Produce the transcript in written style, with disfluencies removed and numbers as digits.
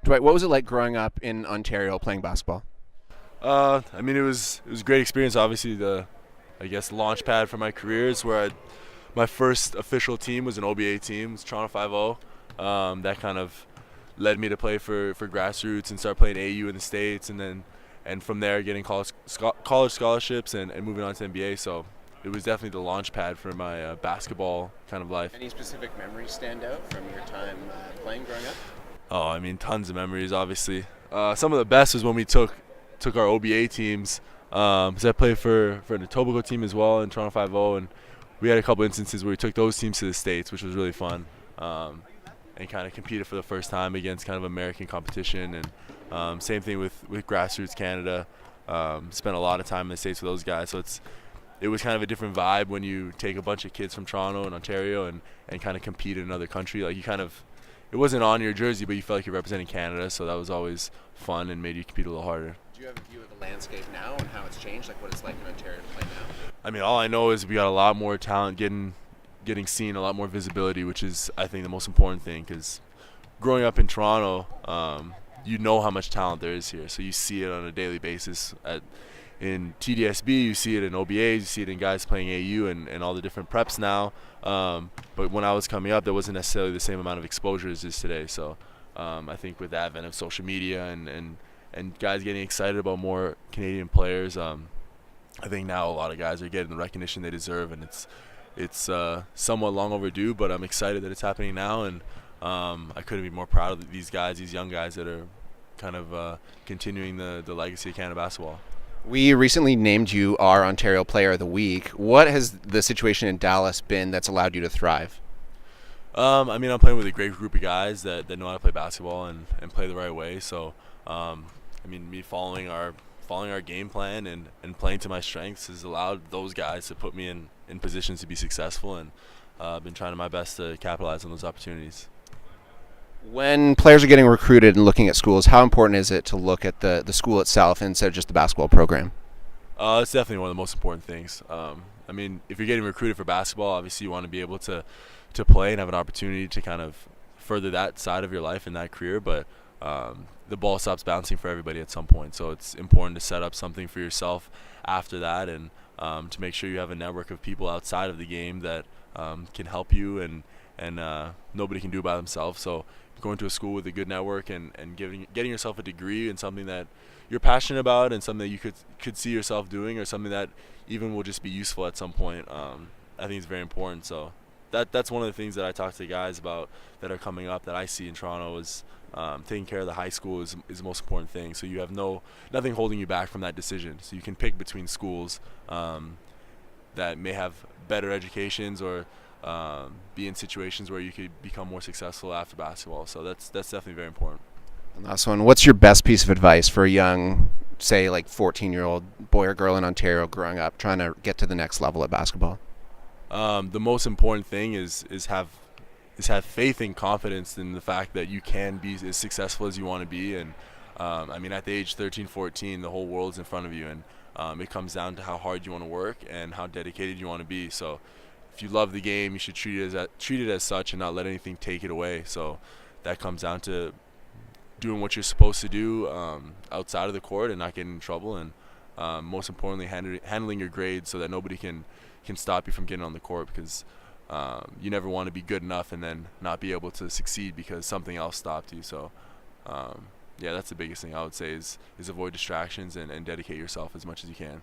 Dwight, what was it like growing up in Ontario playing basketball? It was a great experience. Obviously, I guess launch pad for my career is where my first official team was an OBA team, it was Toronto 50. That kind of led me to play for grassroots and start playing AU in the States, and from there getting college scholarships and moving on to NBA. So it was definitely the launch pad for my basketball kind of life. Any specific memories stand out from your time playing growing up? Oh, I mean, tons of memories. Obviously, some of the best was when we took our OBA teams. Because I played for an Etobicoke team as well in Toronto 50, and we had a couple instances where we took those teams to the States, which was really fun, and kind of competed for the first time against kind of American competition. And same thing with grassroots Canada. Spent a lot of time in the States with those guys, so it was kind of a different vibe when you take a bunch of kids from Toronto and Ontario and kind of compete in another country. Like it wasn't on your jersey, but you felt like you're representing Canada, so that was always fun and made you compete a little harder. Do you have a view of the landscape now and how it's changed, like what it's like in Ontario to play now? I mean, all I know is we got a lot more talent getting seen, a lot more visibility, which is, I think, the most important thing. Because growing up in Toronto, you know how much talent there is here, so you see it on a daily basis. In TDSB, you see it in OBAs, you see it in guys playing AU and all the different preps now. But when I was coming up, there wasn't necessarily the same amount of exposure as is today. So I think with the advent of social media and guys getting excited about more Canadian players, I think now a lot of guys are getting the recognition they deserve, and it's somewhat long overdue. But I'm excited that it's happening now, and I couldn't be more proud of these guys, these young guys that are kind of continuing the legacy of Canada basketball. We recently named you our Ontario Player of the Week. What has the situation in Dallas been that's allowed you to thrive? I'm playing with a great group of guys that know how to play basketball and play the right way. So, me following our game plan and playing to my strengths has allowed those guys to put me in positions to be successful, and I've been trying my best to capitalize on those opportunities. When players are getting recruited and looking at schools, how important is it to look at the school itself instead of just the basketball program? It's definitely one of the most important things. If you're getting recruited for basketball, obviously you want to be able to play and have an opportunity to kind of further that side of your life and that career, but the ball stops bouncing for everybody at some point. So it's important to set up something for yourself after that, and to make sure you have a network of people outside of the game that can help you, and nobody can do it by themselves. So going to a school with a good network and getting yourself a degree in something that you're passionate about and something that you could see yourself doing, or something that even will just be useful at some point, I think is very important. So that's one of the things that I talk to guys about that are coming up that I see in Toronto is taking care of the high school is the most important thing. So you have nothing holding you back from that decision. So you can pick between schools that may have better educations, or be in situations where you could become more successful after basketball. So that's definitely very important. And last one, what's your best piece of advice for a young, say, like 14-year-old boy or girl in Ontario growing up, trying to get to the next level at basketball? The most important thing is have faith and confidence in the fact that you can be as successful as you want to be. And at the age 13, 14, the whole world's in front of you, and it comes down to how hard you want to work and how dedicated you want to be. So if you love the game, you should treat it as such and not let anything take it away. So that comes down to doing what you're supposed to do outside of the court and not getting in trouble, and most importantly, handling your grades so that nobody can stop you from getting on the court, because you never want to be good enough and then not be able to succeed because something else stopped you. So that's the biggest thing I would say is avoid distractions and dedicate yourself as much as you can.